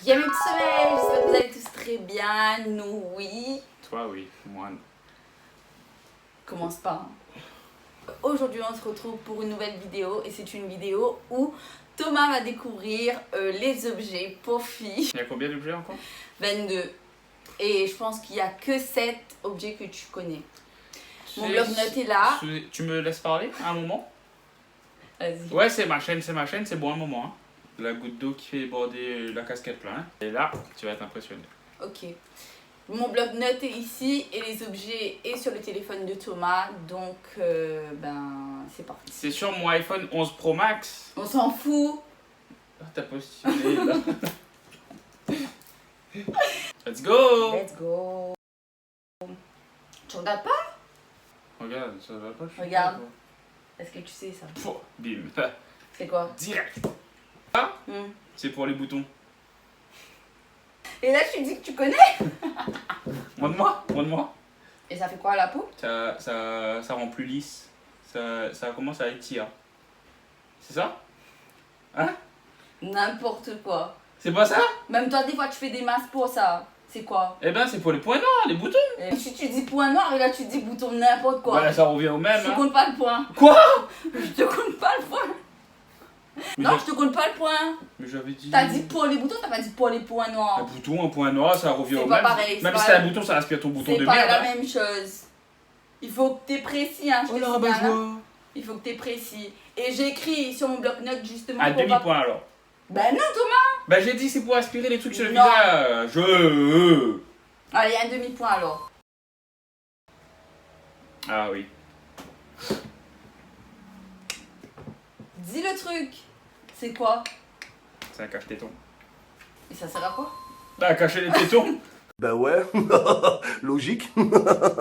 Bien mes petits soleils, j'espère que vous allez tous très bien. Nous oui. Toi oui, moi non. Commence pas. Aujourd'hui on se retrouve pour une nouvelle vidéo et c'est une vidéo où Thomas va découvrir les objets pour filles. Il y a combien d'objets encore? 22. Et je pense qu'il n'y a que 7 objets que tu connais. Mon bloc-notes est là. Tu me laisses parler un moment? Vas-y. Ouais, c'est ma chaîne, c'est bon un moment. Hein. La goutte d'eau qui fait déborder la casquette plein. Hein. Et là, tu vas être impressionné. Ok. Mon bloc-notes est ici et les objets est sur le téléphone de Thomas. Donc, c'est parti. C'est sur mon iPhone 11 Pro Max. On s'en fout. Ah, t'as postulé là. Let's go! Let's go. Tu regardes pas? Regarde, ça va pas. Regarde. Est-ce que tu sais ça? Pouh, bim. C'est quoi? Direct. Ça, Hmm. c'est pour les boutons. Et là, tu dis que tu connais? Montre-moi. Et ça fait quoi à la peau? Ça rend plus lisse. Ça commence à étirer. C'est ça? Hein? N'importe quoi. C'est pas ça? Même toi, des fois, tu fais des masques pour ça. C'est quoi? Eh ben, c'est pour les points noirs, les boutons. Et si tu dis point noir et là, tu dis bouton n'importe quoi. Ouais, ça revient au même. Je te Hein. compte pas le point. Quoi? Je te compte pas le point. Mais Non, je te compte pas le point. Mais j'avais dit. T'as dit pour les boutons, t'as pas dit pour les points Un noirs. bouton, un point noir, ça revient C'est au pas même. pareil, c'est Même pas si t'as un la- bouton, ça respire ton bouton C'est de pas merde. la Hein. même chose. Il faut que t'es précis, hein. Je te Oh là, signale, bah, hein. Il faut que t'es précis. Et j'ai écrit sur mon bloc-notes justement Un pour pas... demi-point alors. Ben non, Thomas. Bah, j'ai dit c'est pour aspirer les trucs sur le Non. visage. Allez, un demi-point alors. Ah oui. Dis le truc. C'est quoi? C'est un cache-téton. Et ça sert à quoi? Ah, cacher les tétons. Bah ouais, logique.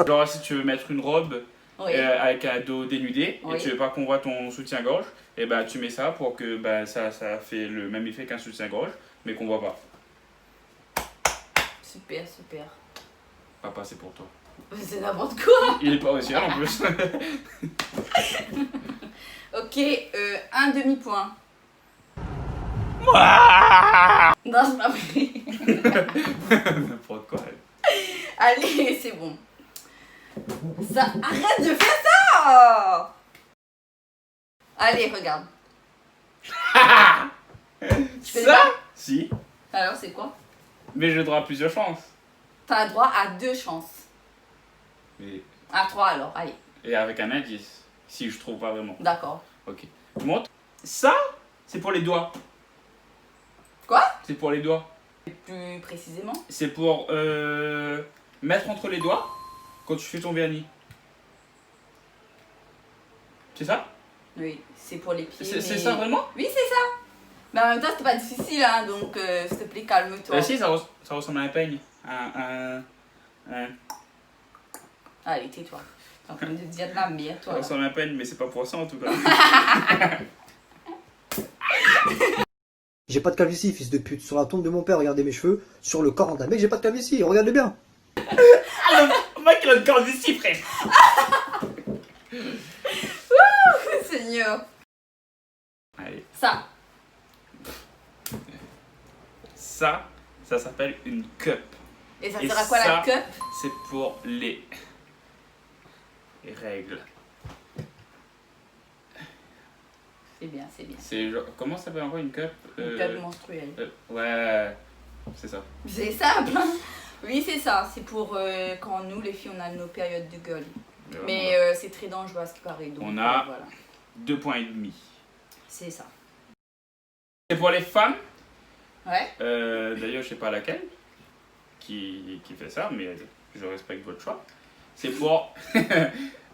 Genre, si tu veux mettre une robe Oui. avec un dos dénudé Oui. et tu veux pas qu'on voit ton soutien-gorge, et ben tu mets ça pour que ça fait le même effet qu'un soutien-gorge, mais qu'on voit pas. Super, super. Papa, c'est pour toi. C'est n'importe quoi. Il est pas au ciel en plus. Ok, un demi-point. Non, c'est pas vrai. N'importe quoi. Allez, c'est bon. Ça, arrête de faire ça. Allez, regarde. Tu fais Ça pas? Si. Alors, c'est quoi? Mais je dois plusieurs chances. T'as droit à 2 chances. Mais... À 3 alors, allez. Et avec un indice. Si je trouve pas vraiment. D'accord. Ok. Montre. Ça, c'est pour les doigts. Quoi? C'est pour les doigts. Plus précisément? C'est pour mettre entre les doigts quand tu fais ton vernis. C'est ça? Oui, c'est pour les pieds. C'est mais- ça vraiment? Oui, c'est ça. Mais en même temps, c'était pas difficile, hein, donc s'il te plaît, calme-toi. Si, ça ressemble à un peigne. Un... Allez, tais-toi. T'es en train de dire de la merde, Ça toi. Là. ressemble à un peigne, mais c'est pas pour ça en tout cas. J'ai pas de calvitie, fils de pute. Sur la tombe de mon père, regardez mes cheveux. Sur le corps d'un mec, j'ai pas de calvitie. Regardez bien. Ah, le mec, il a le corps d'ici, frère. Seigneur. Allez. Ça s'appelle une cup. Et ça Et sert à quoi la ça- cup? C'est pour les règles. C'est bien, c'est bien. C'est genre, comment ça s'appelle encore une cup? Une cup menstruelle. Ouais, c'est ça. C'est simple. Hein. Oui, c'est ça. C'est pour quand nous, les filles, on a nos périodes de gueule. Mais c'est très dangereux à ce qui paraît. Donc, On a- voilà. 2 points et demi. C'est ça. C'est pour les femmes. Ouais. D'ailleurs, je sais pas laquelle qui fait ça, mais je respecte votre choix. C'est pour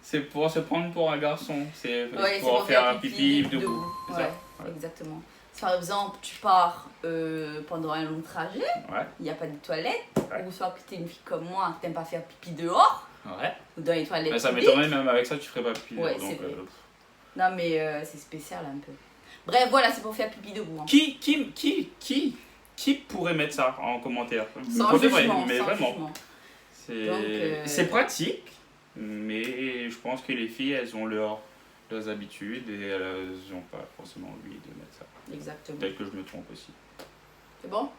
c'est pour se prendre pour un garçon. C'est Ouais, pour faire un pipi debout. C'est Ouais, ça. Ouais. exactement. Si par exemple, tu pars pendant un long trajet, Ouais. il n'y a pas de toilette, Ouais. ou soit que tu es une fille comme moi, que tu n'aimes pas faire pipi dehors, Ouais. ou dans les toilettes. Mais ça publiques. m'étonnerait, même avec ça, tu ferais pas pipi. Ouais, donc, c'est vrai. Non, mais c'est spécial un peu. Bref, voilà, c'est pour faire pipi debout. Hein. Qui pourrait mettre ça en commentaire? Sans Pour de vrai, jugement, mais sans vraiment. jugement. C'est Donc, c'est pratique, mais je pense que les filles, elles ont leurs habitudes et elles n'ont pas forcément envie de mettre ça. Exactement. Peut-être que je me trompe aussi. C'est bon?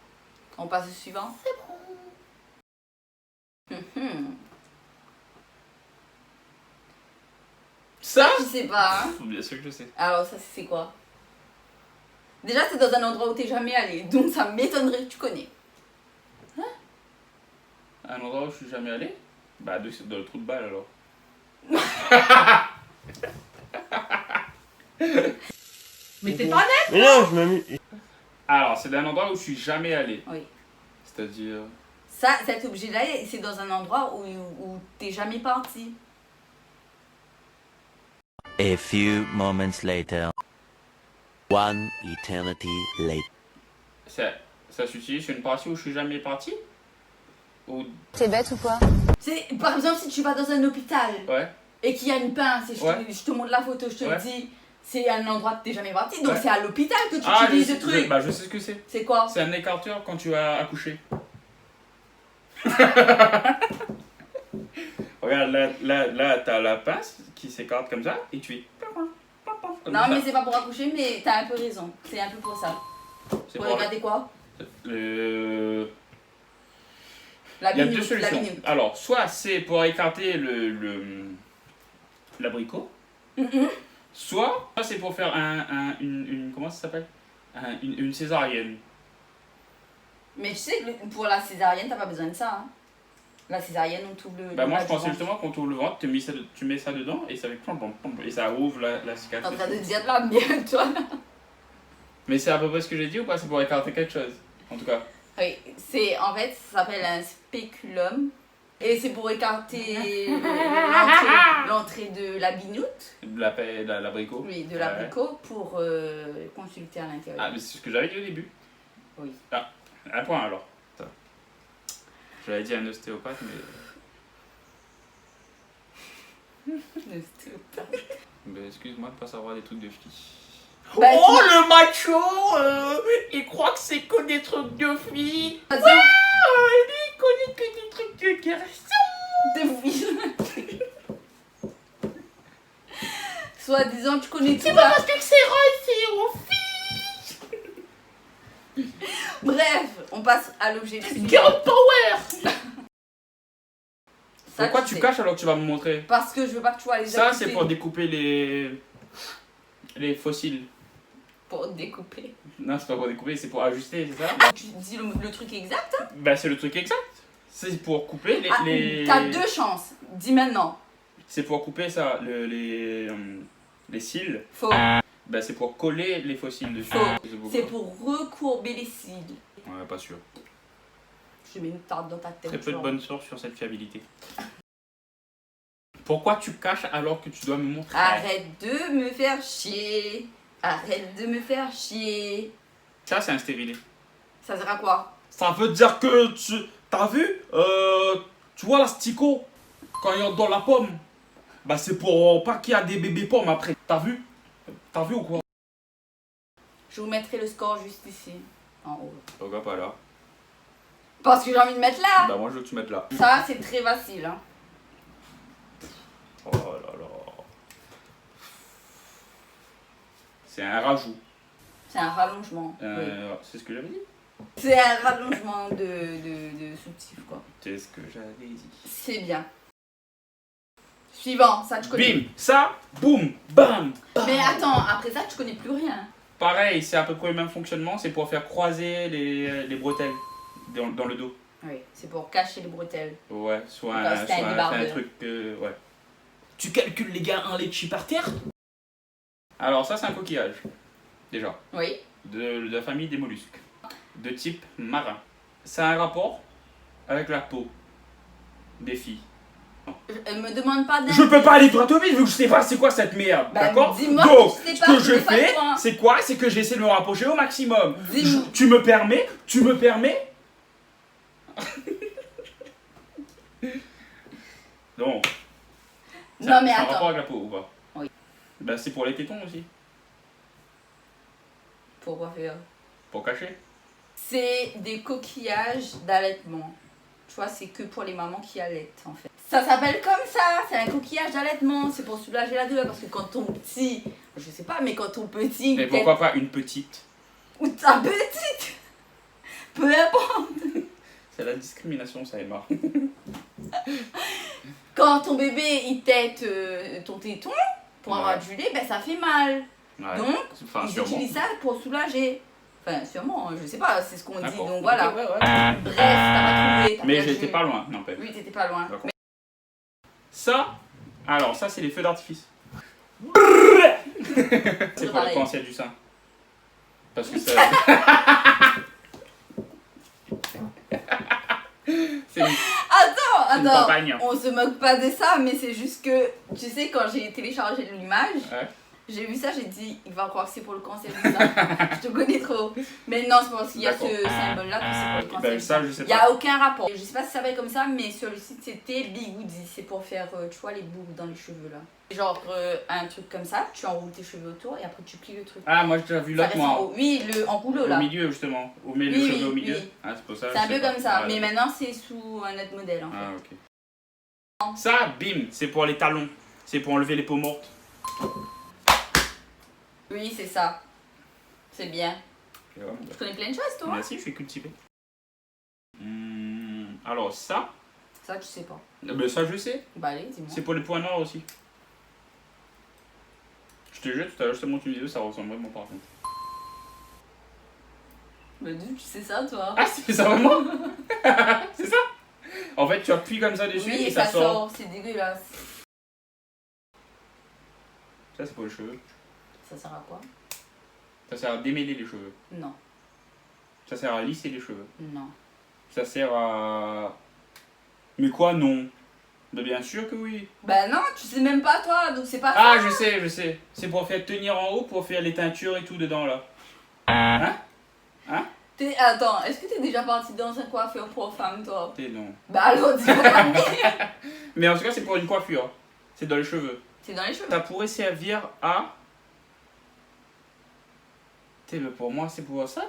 On passe au suivant. C'est bon. Ça Je sais pas. Hein. Bien sûr que je sais. Alors ça c'est quoi? Déjà c'est dans un endroit où t'es jamais allé, donc ça m'étonnerait que tu connais. Un endroit où je suis jamais allé? Bah dans le trou de balle alors. Mais t'es pas net. Mais non, je m'amuse. Alors c'est un endroit où je suis jamais allé. Oui. C'est-à-dire... Ça, cet objet-là, c'est dans un endroit où t'es jamais parti. A few moments later. One eternity later. Ça s'utilise sur une partie où je suis jamais parti? Ou... T'es bête ou quoi? Par exemple, si tu vas dans un hôpital Ouais. et qu'il y a une pince et je te montre la photo, je te dis, c'est un endroit que t'es jamais parti, donc c'est à l'hôpital que tu utilises le truc. Bah je sais ce que c'est. C'est quoi? C'est un écarteur quand tu vas accoucher. Regarde, là t'as la pince qui s'écarte comme ça et tu es... comme Non ça. mais c'est pas pour accoucher, mais t'as un peu raison. C'est un peu pour ça. C'est Pour pour- regarder quoi? La La Il y a deux minute, la solutions. minute. Alors, soit c'est pour écarter l'abricot, soit c'est pour faire une comment ça s'appelle? Une césarienne. Mais tu sais que pour la césarienne, t'as pas besoin de ça. Hein. La césarienne, on trouve le... Bah le moi bas je du pensais ventre. justement quand tu ouvres le ventre, tu mets ça dedans et ça fait plom, plom, plom, et ça ouvre la T'es en cicatrice. train de dire de la merde, toi. Mais c'est à peu près ce que j'ai dit ou pas? C'est pour écarter quelque chose, en tout cas. Oui, en fait, ça s'appelle un spéculum. Et c'est pour écarter l'entrée de la binoute, L'abricot. oui, de l'abricot, pour consulter à l'intérieur. Ah mais c'est ce que j'avais dit au début. Oui. Ah, un point alors. Ça. J'avais dit un ostéopathe mais... Mais excuse-moi de pas savoir des trucs de filles. Bah, Oh le macho il croit que c'est que des trucs de filles. Vas-y. Il connaît que des trucs de garçons. De filles. Soit disant, tu connais tout C'est là. pas parce que c'est rose, c'est aux filles. Bref, on passe à l'objet suivant. Girl power. Ça, Pourquoi tu sais. caches alors que tu vas me montrer? Parce que je veux pas que tu vois les Ça activités. c'est pour découper les fossiles. Pour découper. Non, c'est pas pour découper, c'est pour ajuster, c'est ça? Tu dis le truc exact. Hein. Bah c'est le truc exact. C'est pour couper Ah, les... T'as deux chances. Dis maintenant. C'est pour couper ça, les cils. Faux. Bah c'est pour coller les fossiles dessus. Faux. C'est pour recourber les cils. Ouais, pas sûr. Je mets une tarte dans ta tête. Très peu de genre. bonnes sources sur cette fiabilité. Pourquoi tu caches alors que tu dois me montrer? Arrête de me faire chier. Arrête de me faire chier. Ça c'est un stérilet. Ça sert à quoi? Ça veut dire que tu... T'as vu tu vois l'asticot quand il est dans la pomme? Bah c'est pour pas qu'il y a des bébés pommes après. T'as vu? T'as vu ou quoi? Je vous mettrai le score juste ici. En haut. Regarde pas là. Parce que j'ai envie de mettre là. Bah moi je veux que tu mettes là. Ça, c'est très facile. Hein. Oh là là. C'est un rajout. C'est un rallongement. Oui. C'est ce que j'avais dit. C'est un rallongement de soutif, quoi. C'est ce que j'avais dit. C'est bien. Suivant, ça tu connais. Bim, ça, boum, bam, bam. Mais attends, après ça, tu connais plus rien. Pareil, c'est à peu près le même fonctionnement, c'est pour faire croiser les bretelles dans le dos. Oui, c'est pour cacher les bretelles. Ouais, soit Comme un, c'était un soit un débardeur. truc, ouais. Tu calcules les gars un litchi par terre? Alors ça c'est un coquillage, déjà, Oui. de la famille des mollusques, de type marin. Ça a un rapport avec la peau des filles. Me demande pas d'un. Je peux pas aller droit au but vu que je sais pas c'est quoi cette merde, Bah, d'accord? dis-moi Donc, que tu sais ce pas, que je je vais pas fais, te croire. c'est quoi? C'est que j'essaie de me rapprocher au maximum. Dis-moi. Tu me permets? Donc, Non, mais ça a un attends. rapport avec la peau ou pas? Oui. Bah c'est pour les tétons aussi, Pourquoi faire? pour cacher. C'est des coquillages d'allaitement. Tu vois, c'est que pour les mamans qui allaitent en fait. Ça s'appelle comme ça, c'est un coquillage d'allaitement. C'est pour soulager la douleur parce que quand ton petit, je sais pas, mais quand ton petit. Et pourquoi pas une petite? Ou ta petite, peu importe. C'est la discrimination, ça, Emma. Quand ton bébé il tète ton téton pour Ouais. avoir du lait, ben ça fait mal. Ouais. Donc, Enfin, ils sûrement. utilisent ça pour soulager. Enfin, sûrement, je sais pas, c'est ce qu'on dit. D'accord. Donc Ok, voilà. ouais, ouais. Bref, t'as pas trouvé. t'as Mais perdu. j'étais pas loin, n'empêche. Oui, t'étais pas loin. D'accord. Mais- Ça, alors ça c'est les feux d'artifice. C'est pour pareil. le cancer du sein. Parce que ça. C'est une Attends, campagne. on se moque pas de ça, mais c'est juste que, tu sais, quand j'ai téléchargé l'image, Ouais. j'ai vu ça, j'ai dit, il va croire que c'est pour le cancer du sein. Je te connais trop. Mais non, c'est parce qu'il y a ce D'accord. symbole-là que c'est pour le cancer Ben, du ça, sein. je sais Il n'y a pas. aucun rapport. Je sais pas si ça s'appelle comme ça, mais sur le site c'était Bigoudi. C'est pour faire, tu vois, les boucles dans les cheveux là. Genre un truc comme ça, tu enroules tes cheveux autour et après tu plies le truc. Ah, moi j'ai déjà vu Ça l'autre, reste en moi. haut. Oui, en rouleau Au là. milieu, justement. On met les Oui, cheveux au oui, milieu. oui. Ah, c'est pour ça. C'est un je sais peu pas. comme ça, Ouais. mais maintenant c'est sous un autre modèle en fait. Ah, ok. Ça, bim, c'est pour les talons. C'est pour enlever les peaux mortes. Oui, c'est ça. C'est bien. Tu vois, Tu connais plein de choses toi. merci, je suis cultivé. Alors ça, Ça tu sais pas. ben ça je sais. Bah allez, dis-moi. C'est pour les points noirs aussi. Je te jure, tout à l'heure, justement, tu me disais, ça ressemble vraiment par contre. Mais d'où tu sais ça toi. Ah, c'est ça vraiment. C'est ça. En fait, tu appuies comme ça dessus Oui, et ça sort. c'est dégueulasse. Ça, c'est pour les cheveux. Ça sert à quoi? Ça sert à démêler les cheveux. Non, Ça sert à lisser les cheveux. non. Ça sert à... Mais quoi, non? Ben, bien sûr que oui. Bah non, tu sais même pas toi, donc c'est pas Ah, ça. je sais. C'est pour faire tenir en haut, pour faire les teintures et tout dedans, là. Hein? Attends, est-ce que t'es déjà parti dans un coiffeur pour femmes toi? T'es non. Bah alors dis-moi. Mais en tout cas, c'est pour une coiffure. C'est dans les cheveux. C'est dans les cheveux. Ça pourrait servir à... T'es, mais pour moi, c'est pour ça.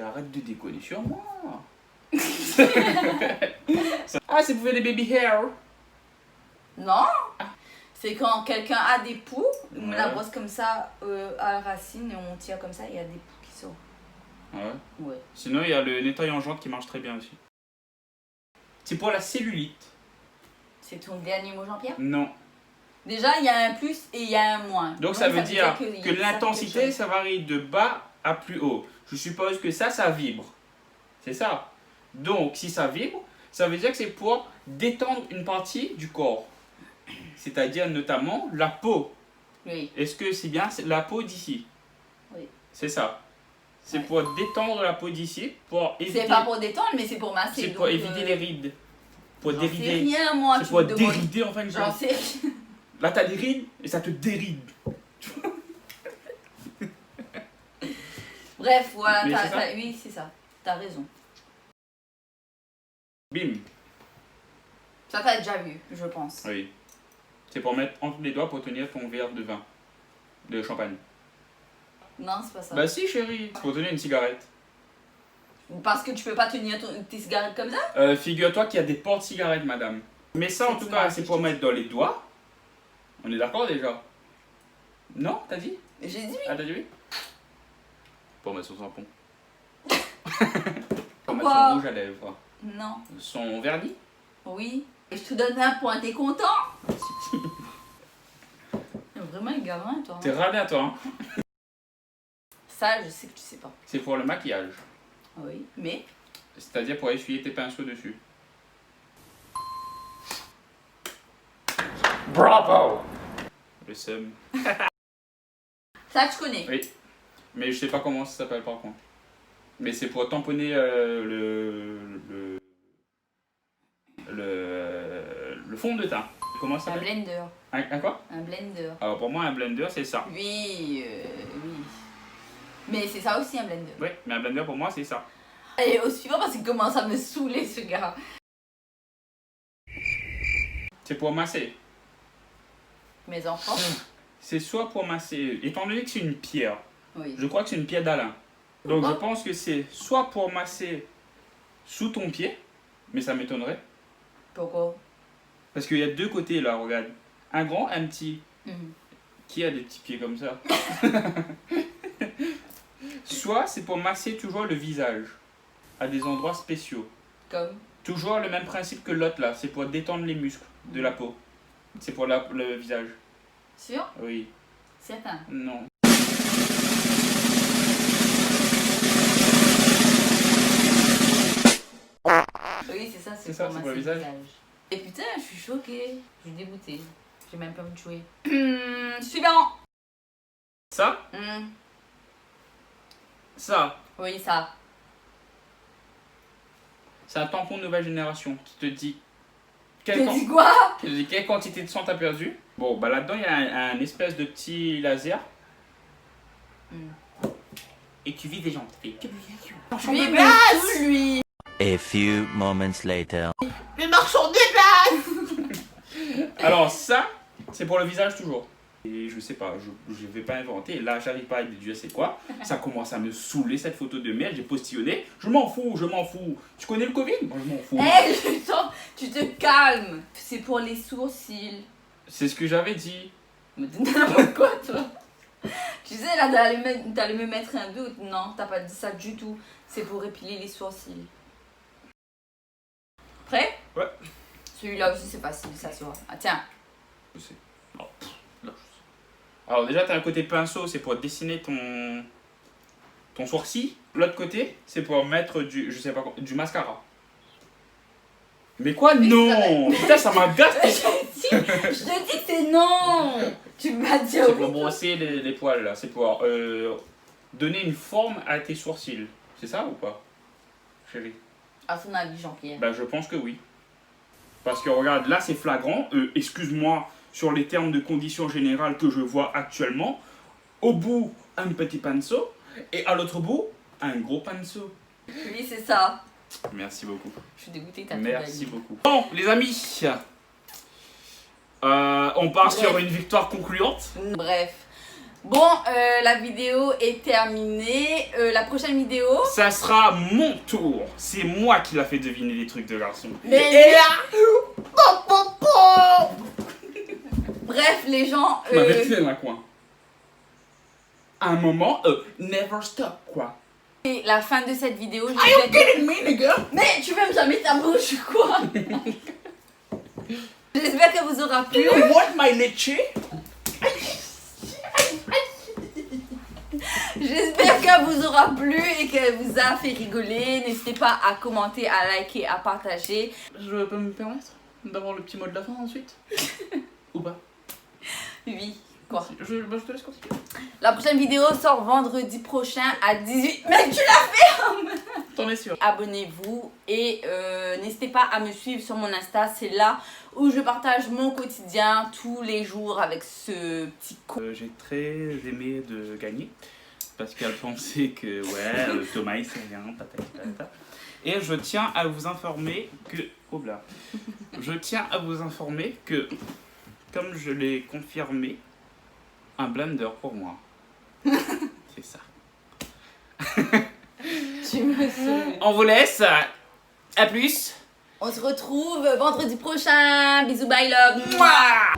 Arrête de déconner sur moi. Ah, c'est pour faire des baby hair. Non. C'est quand quelqu'un a des poux, on Ouais. la brosse comme ça à la racine et on tire comme ça, il y a des poux qui sortent. Ouais. Ouais. Sinon, il y a le nettoyant jante qui marche très bien aussi. C'est pour la cellulite. C'est ton dernier mot Jean-Pierre? Non. Déjà, il y a un plus et il y a un moins. Donc ça veut dire qu'il y a que quelque l'intensité, chose. ça varie de bas à plus haut. Je suppose que ça vibre. C'est ça. Donc, si ça vibre, ça veut dire que c'est pour détendre une partie du corps. C'est-à-dire notamment la peau. Oui. Est-ce que c'est bien la peau d'ici? Oui. C'est ça. C'est Ouais. pour détendre la peau d'ici, pour éviter, C'est pas pour détendre, mais c'est pour masser. c'est pour donc, éviter les rides. Pour J'en sais dérider. rien, moi. C'est tu pour me demandes. dérider en fin de J'en compte. sais. Là, t'as des rides et ça te déride. Bref, voilà. Mais c'est ça. Oui, c'est ça. T'as raison. Bim. Ça t'as déjà vu, je pense. Oui. C'est pour mettre entre les doigts pour tenir ton verre de vin. De champagne. Non, c'est pas ça. Bah si chérie, c'est pour tenir une cigarette. Parce que tu peux pas tenir tes cigarettes comme ça? Figure-toi qu'il y a des porte-cigarettes, madame. Mais ça, en C'est tout une cas, marque, c'est je pour te mettre dans les doigts. On est d'accord déjà? Non, t'as dit? J'ai dit oui. Ah, t'as dit oui? Pour mettre son tampon. Pour mettre Pourquoi? son rouge à lèvres. Non. Son vernis. Oui. Et je te donne un point, t'es content? T'es vraiment un gamin, toi. T'es radin, toi, hein? Ça, je sais que tu sais pas. C'est pour le maquillage. Oui. Mais. C'est-à-dire pour essuyer tes pinceaux dessus. Bravo! Le seum. Ça, tu connais. Oui. Mais je sais pas comment ça s'appelle par contre. Mais c'est pour tamponner le fond de teint. Comment ça Un s'appelle? blender. Un quoi? Un blender. Alors pour moi un blender c'est ça. Oui, oui. Mais c'est ça aussi un blender. Oui, mais un blender pour moi c'est ça. Allez, au suivant parce qu'il commence à me saouler ce gars. C'est pour masser. Mes enfants. C'est soit pour masser, étant donné que c'est une pierre, Oui. je crois que c'est une pierre d'Alain. Donc je Oh. pense que c'est soit pour masser sous ton pied, mais ça m'étonnerait. Pourquoi? Parce qu'il y a deux côtés là, regarde. Un grand, un petit. Mhm. Qui a des petits pieds comme ça? Soit c'est pour masser toujours le visage à des endroits spéciaux. Comme. Toujours le même principe que l'autre là, c'est pour détendre les muscles de la peau. C'est pour le visage. Sûr? Oui. Certain. Non. Oui, c'est ça, C'est ça, c'est pour le visage. Et putain, je suis choquée. Je suis dégoûtée. J'ai même pas envie de jouer. Suivant. Ça? Ça. Oui, ça. C'est un tampon de nouvelle génération qui te dit Tu dis quoi? qui te dit quelle quantité de sang t'as perdu. Bon, bah là-dedans, il y a un espèce de petit laser. Et tu vis des gens. Tu fais... Lui, il met tout, lui. A few moments later. Le marchand déplace. Alors ça, c'est pour le visage toujours. Et je sais pas, je vais pas inventer. Là, j'arrive pas à déduire c'est quoi. Ça commence à me saouler cette photo de merde. J'ai postillonné. Je m'en fous, je m'en fous. Tu connais le Covid? Moi, je m'en fous. Hey, tu te calmes. C'est pour les sourcils. C'est ce que j'avais dit. Mais t'es n'importe quoi, toi. Tu sais, là, t'allais me mettre un doute. Non, t'as pas dit ça du tout. C'est pour épiler les sourcils. Prêt? Ouais. Celui-là aussi, c'est facile, ça se voit. Ah, tiens. Je sais. Oh, là, je sais. Alors déjà, t'as un côté pinceau, c'est pour dessiner ton sourcil. L'autre côté, c'est pour mettre du, je sais pas quoi, du mascara. Mais quoi, non? Putain, ça m'agace. Je te dis que c'est non. Tu m'as dit C'est oui. pour brosser les poils, là. C'est pour donner une forme à tes sourcils. C'est ça ou pas, chérie? À son avis, Jean-Pierre. Bah, je pense que oui. Parce que regarde, là, c'est flagrant. Excuse-moi, sur les termes de conditions générales que je vois actuellement, au bout, un petit pinceau, et à l'autre bout, un gros pinceau. Oui, c'est ça. Merci beaucoup. Je suis dégoûtée, t'as tout Merci gagné. beaucoup. Bon, les amis, on part Bref. sur une victoire concluante. Bref. Bon, la vidéo est terminée. La prochaine vidéo... Ça sera mon tour. C'est moi qui l'a fait deviner les trucs de garçon. Mais bref, les gens... Tu m'avais fait dans un coin. À un moment, never stop, quoi. Et la fin de cette vidéo, je Are you kidding me, nigga? Mais tu fermes jamais ta bouche ou quoi? J'espère que vous aura Do plu. you want my leche? J'espère qu'elle vous aura plu et qu'elle vous a fait rigoler. N'hésitez pas à commenter, à liker, à partager. Je peux me permettre d'avoir le petit mot de la fin ensuite? Ou pas? Oui, quoi? Je te laisse continuer. La prochaine vidéo sort vendredi prochain à 18... Mais tu l'as! T'en es sûr? Abonnez-vous et n'hésitez pas à me suivre sur mon Insta. C'est là où je partage mon quotidien tous les jours avec ce petit con. J'ai très aimé de gagner parce qu'elle pensait que ouais, Thomas il sait rien, patati patata. Et je tiens à vous informer que oh là, je tiens à vous informer que comme je l'ai confirmé, un blender pour moi. C'est ça. Tu me saoules. On vous laisse. À plus. On se retrouve vendredi prochain. Bisous, bye love. Mouah.